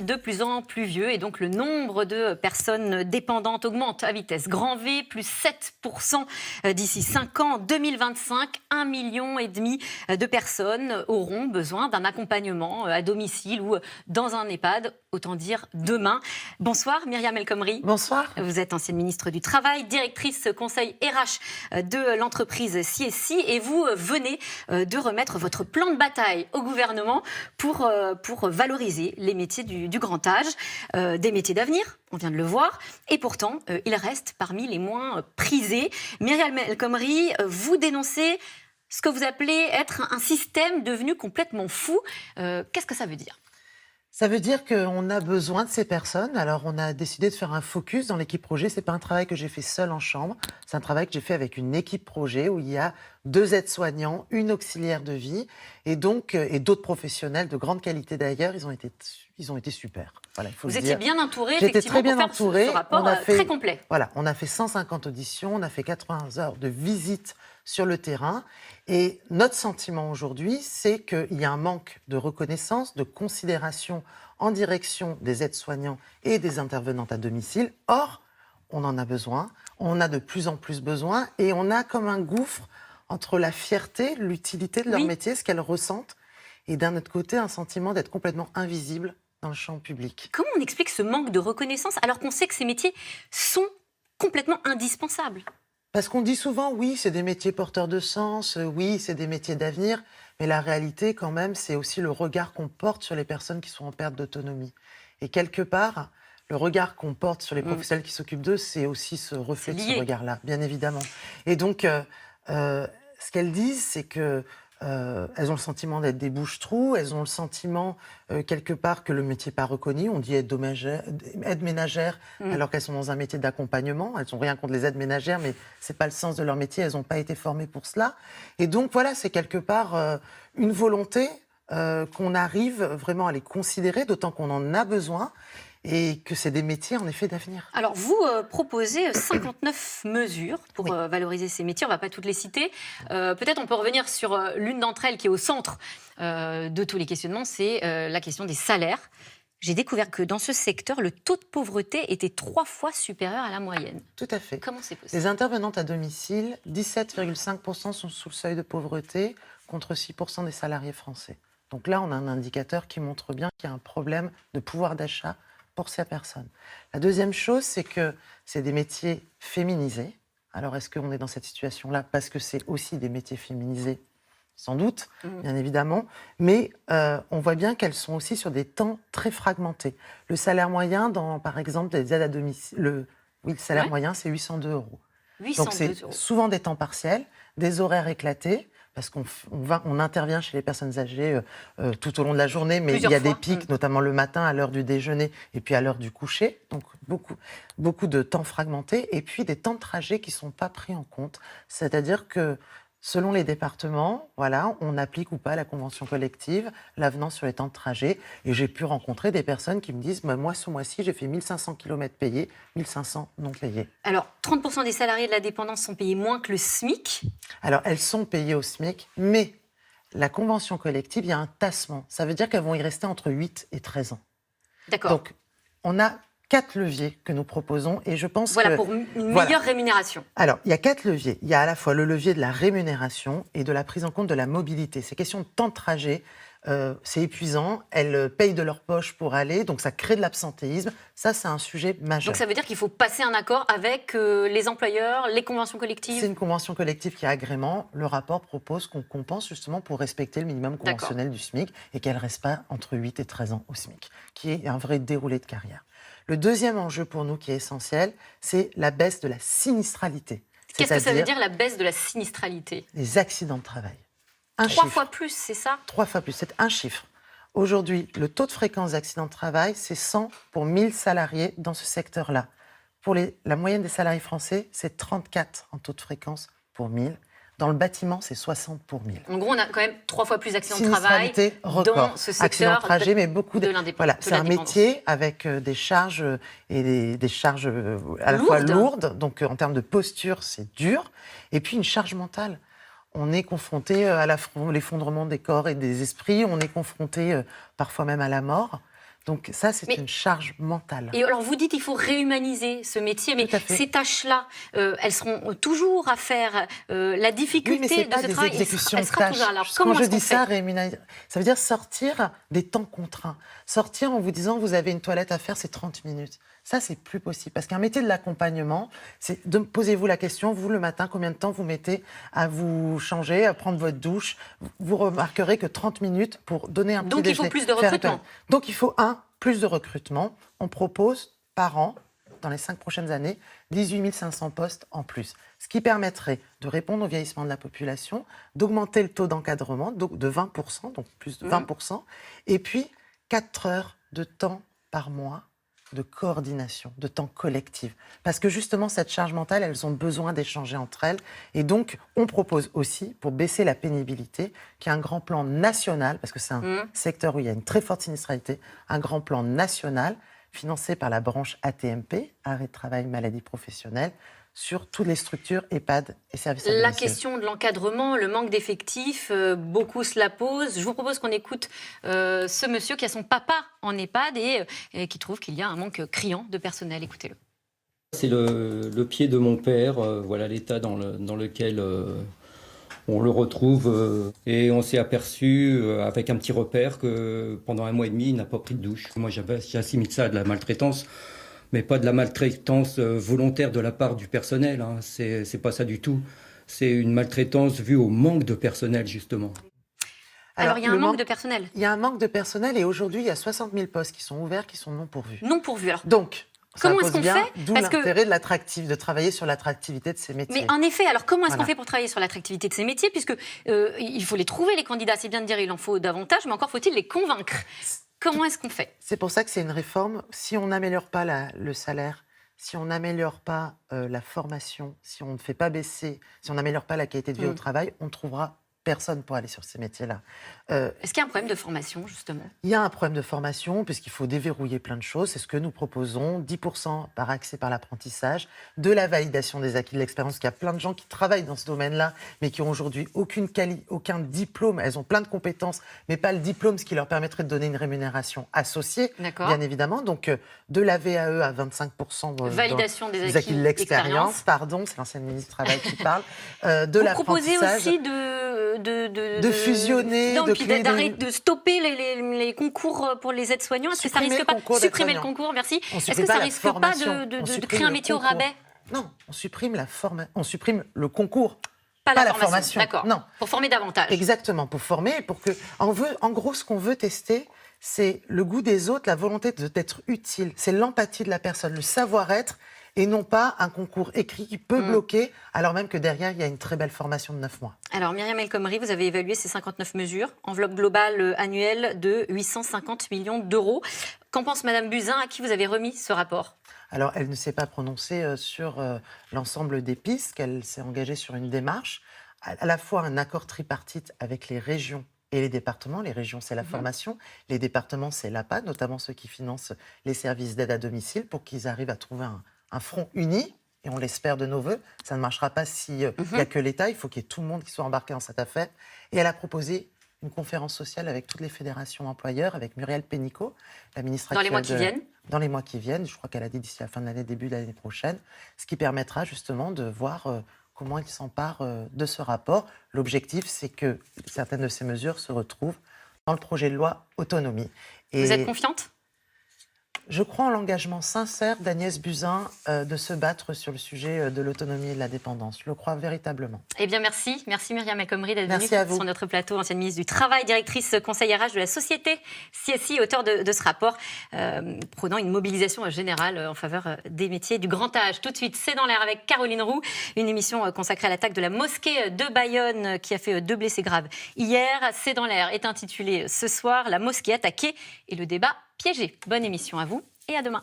de plus en plus vieux et donc le nombre de personnes dépendantes augmente à vitesse grand V, plus 7% d'ici 5 ans. 2025, 1,5 million de personnes auront besoin d'un accompagnement à domicile ou dans un EHPAD, autant dire demain. Bonsoir Myriam El Khomri. Bonsoir. Vous êtes ancienne ministre du Travail, directrice conseil RH de l'entreprise CSI et vous venez de remettre votre plan de bataille au gouvernement pour valoriser les métiers du grand âge, des métiers d'avenir, on vient de le voir, et pourtant, ils restent parmi les moins prisés. Myriam El Khomri, vous dénoncez ce que vous appelez être un système devenu complètement fou. Qu'est-ce que ça veut dire ? Ça veut dire qu'on a besoin de ces personnes. Alors, on a décidé de faire un focus dans l'équipe projet. C'est pas un travail que j'ai fait seul en chambre. C'est un travail que j'ai fait avec une équipe projet où il y a 2 aides-soignants, une auxiliaire de vie et d'autres professionnels de grande qualité d'ailleurs. Ils ont été super. Voilà, il faut Vous le étiez dire. bien entouré, J'étais effectivement, très bien pour faire entouré. ce rapport très complet. Voilà, on a fait 150 auditions, on a fait 80 heures de visite sur le terrain. Et notre sentiment aujourd'hui, c'est qu'il y a un manque de reconnaissance, de considération en direction des aides-soignants et des intervenantes à domicile. Or, on en a besoin, on a de plus en plus besoin et on a comme un gouffre entre la fierté, l'utilité de leur métier, ce qu'elles ressentent, et d'un autre côté, un sentiment d'être complètement invisible dans le champ public. Comment on explique ce manque de reconnaissance alors qu'on sait que ces métiers sont complètement indispensables ? Parce qu'on dit souvent, oui, c'est des métiers porteurs de sens, oui, c'est des métiers d'avenir, mais la réalité, quand même, c'est aussi le regard qu'on porte sur les personnes qui sont en perte d'autonomie. Et quelque part, le regard qu'on porte sur les professionnels qui s'occupent d'eux, c'est aussi ce reflet de ce regard-là, bien évidemment. Et donc, ce qu'elles disent, c'est que elles ont le sentiment d'être des bouches-trous, elles ont le sentiment, quelque part, que le métier n'est pas reconnu. On dit aide ménagère, alors qu'elles sont dans un métier d'accompagnement. Elles n'ont rien contre les aides ménagères, mais ce n'est pas le sens de leur métier, elles n'ont pas été formées pour cela. Et donc, voilà, c'est quelque part une volonté qu'on arrive vraiment à les considérer, d'autant qu'on en a besoin, et que c'est des métiers, en effet, d'avenir. Alors, vous proposez 59 mesures pour valoriser ces métiers. On ne va pas toutes les citer. Peut-être on peut revenir sur l'une d'entre elles qui est au centre de tous les questionnements, c'est la question des salaires. J'ai découvert que dans ce secteur, le taux de pauvreté était 3 fois supérieur à la moyenne. Tout à fait. Comment c'est possible ? Les intervenantes à domicile, 17,5% sont sous le seuil de pauvreté, contre 6% des salariés français. Donc là, on a un indicateur qui montre bien qu'il y a un problème de pouvoir d'achat pour ces personnes. La deuxième chose, c'est que c'est des métiers féminisés. Alors, est-ce qu'on est dans cette situation-là parce que c'est aussi des métiers féminisés ? Sans doute, bien évidemment. Mais on voit bien qu'elles sont aussi sur des temps très fragmentés. Le salaire moyen, par exemple, des aides à domicile, le salaire moyen, c'est 802 €. 802 Donc, c'est souvent des temps partiels, des horaires éclatés, parce qu'on intervient chez les personnes âgées tout au long de la journée, mais il y a des pics, notamment le matin, à l'heure du déjeuner, et puis à l'heure du coucher. Donc, beaucoup de temps fragmentés, et puis des temps de trajet qui ne sont pas pris en compte. C'est-à-dire que, selon les départements, voilà, on applique ou pas la convention collective, l'avenant sur les temps de trajet. Et j'ai pu rencontrer des personnes qui me disent moi, ce mois-ci, j'ai fait 1500 km payés, 1500 non payés. Alors, 30% des salariés de la dépendance sont payés moins que le SMIC. Alors, elles sont payées au SMIC, mais la convention collective, il y a un tassement. Ça veut dire qu'elles vont y rester entre 8 et 13 ans. D'accord. Donc, on a 4 leviers que nous proposons et je pense pour une meilleure rémunération. Alors, il y a 4 leviers. Il y a à la fois le levier de la rémunération et de la prise en compte de la mobilité. Ces questions de temps de trajet, c'est épuisant. Elles payent de leur poche pour aller, donc ça crée de l'absentéisme. Ça, c'est un sujet majeur. Donc ça veut dire qu'il faut passer un accord avec les employeurs, les conventions collectives ? C'est une convention collective qui a agrément. Le rapport propose qu'on compense justement pour respecter le minimum conventionnel du SMIC et qu'elle ne reste pas entre 8 et 13 ans au SMIC, qui est un vrai déroulé de carrière. Le deuxième enjeu pour nous qui est essentiel, c'est la baisse de la sinistralité. Qu'est-ce que ça veut dire la baisse de la sinistralité ? Les accidents de travail. 3 fois plus, c'est ça ? 3 fois plus, c'est un chiffre. Aujourd'hui, le taux de fréquence d'accidents de travail, c'est 100 pour 1000 salariés dans ce secteur-là. Pour la moyenne des salariés français, c'est 34 en taux de fréquence pour 1000. Dans le bâtiment, c'est 60 pour 1000. En gros, on a quand même 3 fois plus d'accidents de travail dans ce secteur accidents de trajet, mais beaucoup de l'indépendance. Voilà, c'est un métier avec des charges et des charges à la fois lourdes. Donc, en termes de posture, c'est dur. Et puis, une charge mentale. On est confronté à l'effondrement des corps et des esprits. On est confronté parfois même à la mort. Donc ça, c'est Mais- une charge mentale. Et alors, vous dites qu'il faut réhumaniser ce métier, mais Tout à fait. ces tâches-là, elles seront toujours à faire. La difficulté Oui, mais c'est de pas ce des travail, exécutions elle de sera tâches. toujours là. Alors, Quand comment je est-ce qu'on dis ça, fait ça veut dire sortir des temps contraints. Sortir en vous disant, vous avez une toilette à faire, c'est 30 minutes. Ça, c'est plus possible. Parce qu'un métier de l'accompagnement, c'est de posez-vous la question, vous, le matin, combien de temps vous mettez à vous changer, à prendre votre douche. Vous remarquerez que 30 minutes pour donner un petit Donc, il faut déjeuner, plus de faire une recrutement. toilette. Donc, il faut, plus de recrutement. On propose par an, dans les 5 prochaines années, 18 500 postes en plus. Ce qui permettrait de répondre au vieillissement de la population, d'augmenter le taux d'encadrement donc de 20%, donc plus de 20%, et puis 4 heures de temps par mois de coordination, de temps collectif. Parce que justement, cette charge mentale, elles ont besoin d'échanger entre elles. Et donc, on propose aussi, pour baisser la pénibilité, qu'il y ait un grand plan national, parce que c'est un secteur où il y a une très forte sinistralité, un grand plan national financé par la branche AT-MP, Arrêt de travail, maladie professionnelle, sur toutes les structures EHPAD et services à La domicile. question de l'encadrement, le manque d'effectifs, beaucoup se la posent. Je vous propose qu'on écoute ce monsieur qui a son papa en EHPAD et qui trouve qu'il y a un manque criant de personnel. Écoutez-le. C'est le pied de mon père, voilà l'état dans lequel on le retrouve. Et on s'est aperçu avec un petit repère que pendant 1 mois et demi, il n'a pas pris de douche. Moi, j'assimile ça à de la maltraitance. Mais pas de la maltraitance volontaire de la part du personnel, hein. C'est pas ça du tout. C'est une maltraitance vue au manque de personnel, justement. Alors, il y a un manque de personnel. Il y a un manque de personnel et aujourd'hui, il y a 60 000 postes qui sont ouverts, qui sont non pourvus. Non pourvu. Alors, Donc, ça comment pose est-ce qu'on bien, fait d'où Parce que- l'intérêt de travailler sur l'attractivité de ces métiers. mais en effet, alors comment est-ce qu'on Voilà. fait pour travailler sur l'attractivité de ces métiers? Puisque il faut les trouver, les candidats. C'est bien de dire il en faut davantage, mais encore faut-il les convaincre. Comment est-ce qu'on fait? C'est pour ça que c'est une réforme. Si on n'améliore pas le salaire, si on n'améliore pas la formation, si on ne fait pas baisser, si on n'améliore pas la qualité de vie au travail, on ne trouvera personne pour aller sur ces métiers-là. Est-ce qu'il y a un problème de formation, justement? Il y a un problème de formation, puisqu'il faut déverrouiller plein de choses. C'est ce que nous proposons, 10% par accès par l'apprentissage, de la validation des acquis de l'expérience. Il y a plein de gens qui travaillent dans ce domaine-là, mais qui ont aujourd'hui aucun diplôme. Elles ont plein de compétences, mais pas le diplôme, ce qui leur permettrait de donner une rémunération associée, D'accord. bien évidemment. Donc, de la VAE à 25% Validation des acquis de l'expérience. Pardon, c'est l'ancienne ministre du Travail qui parle. De Vous proposez l'apprentissage. aussi De fusionner, non, de puis créer de stopper les concours pour les aides-soignants. Est-ce que ça Supprimer risque le pas concours supprimer le d'aides-soignants. concours? Merci. On Est-ce supprime que ça la risque pas formation. On de supprime créer un le métier au concours. rabais? Non, on supprime on supprime le concours, Pas pas la la formation. D'accord. Non. Pour former davantage. Exactement, pour former, en gros, ce qu'on veut tester, c'est le goût des autres, la volonté d'être utile, c'est l'empathie de la personne, le savoir-être, et non pas un concours écrit qui peut bloquer, alors même que derrière, il y a une très belle formation de 9 mois. Alors, Myriam El Khomri, vous avez évalué ces 59 mesures, enveloppe globale annuelle de 850 millions d'euros. Qu'en pense Madame Buzyn, à qui vous avez remis ce rapport? Alors, elle ne s'est pas prononcée sur l'ensemble des pistes, qu'elle s'est engagée sur une démarche, à la fois un accord tripartite avec les régions et les départements. Les régions, c'est la formation. Les départements, c'est l'APA, notamment ceux qui financent les services d'aide à domicile, pour qu'ils arrivent à trouver un front uni. Et on l'espère de nos voeux. Ça ne marchera pas s'il n'y a que l'État. Il faut qu'il y ait tout le monde qui soit embarqué dans cette affaire. Et elle a proposé une conférence sociale avec toutes les fédérations employeurs, avec Muriel Pénicaud, la ministre Dans les actuelle mois qui viennent? Dans les mois qui viennent. Je crois qu'elle a dit d'ici la fin de l'année, début de l'année prochaine. Ce qui permettra justement de voir comment ils s'emparent de ce rapport. L'objectif, c'est que certaines de ces mesures se retrouvent dans le projet de loi autonomie. Et Vous êtes confiante? je crois en l'engagement sincère d'Agnès Buzyn de se battre sur le sujet de l'autonomie et de la dépendance. Je le crois véritablement. Eh bien, merci. Merci Myriam El Khomri d'être Merci venue à vous. sur notre plateau, ancienne ministre du Travail, directrice conseil RH de la société CSI, auteur de ce rapport, prônant une mobilisation générale en faveur des métiers du grand âge. Tout de suite, c'est dans l'air avec Caroline Roux, une émission consacrée à l'attaque de la mosquée de Bayonne qui a fait 2 blessés graves hier. C'est dans l'air est intitulé ce soir, la mosquée attaquée et le débat piégé. Bonne émission à vous et à demain.